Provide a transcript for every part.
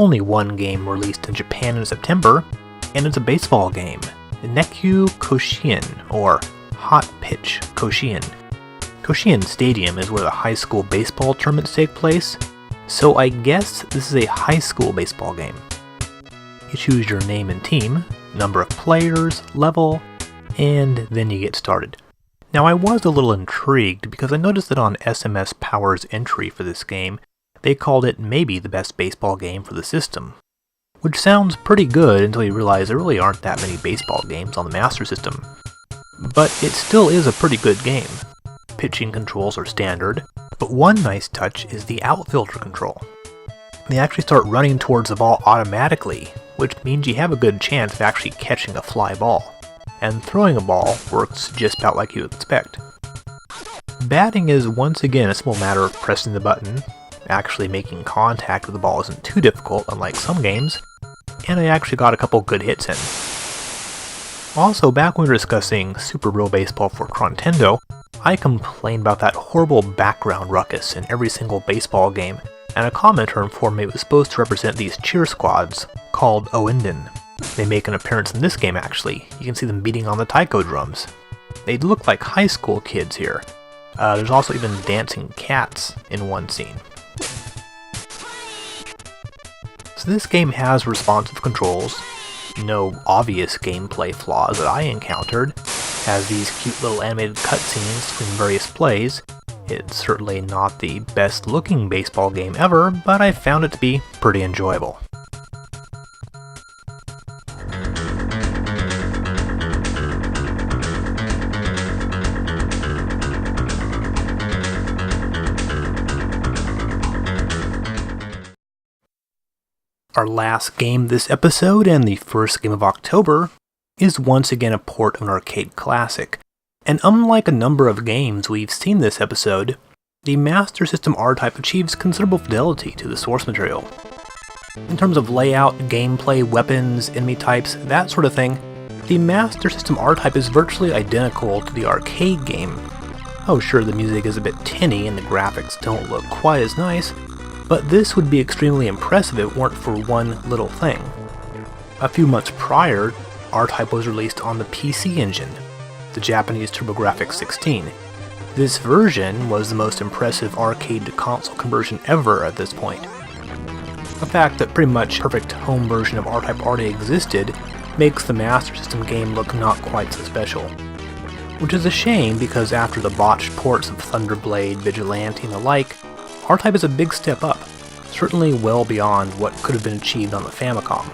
only one game released in Japan in September, and it's a baseball game, Nekyu Koshien, or Hot Pitch Koshien. Koshien Stadium is where the high school baseball tournaments take place, so I guess this is a high school baseball game. You choose your name and team, number of players, level, and then you get started. Now I was a little intrigued because I noticed that on SMS Power's entry for this game, they called it maybe the best baseball game for the system. Which sounds pretty good until you realize there really aren't that many baseball games on the Master System. But it still is a pretty good game. Pitching controls are standard, but one nice touch is the outfielder control. They actually start running towards the ball automatically, which means you have a good chance of actually catching a fly ball. And throwing a ball works just about like you expect. Batting is once again a simple matter of pressing the button. Actually making contact with the ball isn't too difficult, unlike some games, and I actually got a couple good hits in. Also, back when we were discussing Super Real Baseball for Chronsega, I complained about that horrible background ruckus in every single baseball game, and a commenter informed me it was supposed to represent these cheer squads, called Oinden. They make an appearance in this game actually. You can see them beating on the taiko drums. They look like high school kids here. There's also even dancing cats in one scene. So this game has responsive controls, no obvious gameplay flaws that I encountered, has these cute little animated cutscenes between various plays. It's certainly not the best looking baseball game ever, but I found it to be pretty enjoyable. Our last game this episode, and the first game of October, is once again a port of an arcade classic. And unlike a number of games we've seen this episode, the Master System R-Type achieves considerable fidelity to the source material. In terms of layout, gameplay, weapons, enemy types, that sort of thing, the Master System R-Type is virtually identical to the arcade game. Oh sure, the music is a bit tinny and the graphics don't look quite as nice, but this would be extremely impressive if it weren't for one little thing. A few months prior, R-Type was released on the PC Engine, the Japanese TurboGrafx 16. This version was the most impressive arcade-to-console conversion ever at this point. The fact that pretty much perfect home version of R-Type already existed makes the Master System game look not quite so special. Which is a shame because after the botched ports of Thunderblade, Vigilante, and the like, R-Type is a big step up, certainly well beyond what could have been achieved on the Famicom.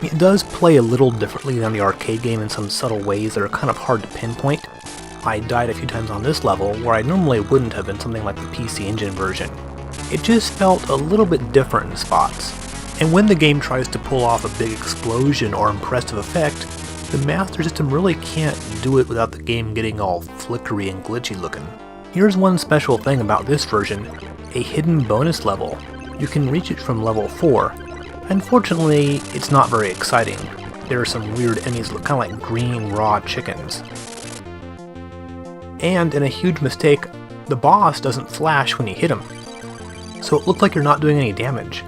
It does play a little differently than the arcade game in some subtle ways that are kind of hard to pinpoint. I died a few times on this level where I normally wouldn't have in something like the PC Engine version. It just felt a little bit different in spots, and when the game tries to pull off a big explosion or impressive effect, the Master System really can't do it without the game getting all flickery and glitchy looking. Here's one special thing about this version, a hidden bonus level. You can reach it from level 4. Unfortunately, it's not very exciting. There are some weird enemies that look kind of like green raw chickens. And in a huge mistake, the boss doesn't flash when you hit him. So it looks like you're not doing any damage.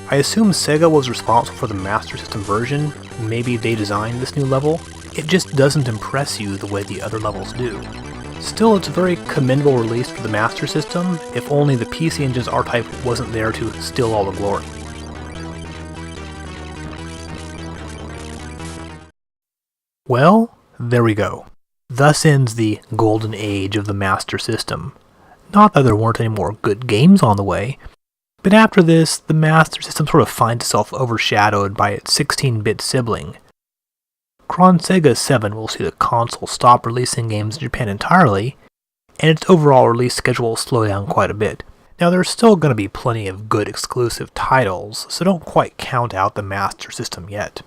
I assume Sega was responsible for the Master System version, maybe they designed this new level. It just doesn't impress you the way the other levels do. Still, it's a very commendable release for the Master System, if only the PC Engine's R-Type wasn't there to steal all the glory. Well, there we go. Thus ends the golden age of the Master System. Not that there weren't any more good games on the way, but after this, the Master System sort of finds itself overshadowed by its 16-bit sibling. Chronsega 7 will see the console stop releasing games in Japan entirely, and its overall release schedule will slow down quite a bit. Now there's still going to be plenty of good exclusive titles, so don't quite count out the Master System yet.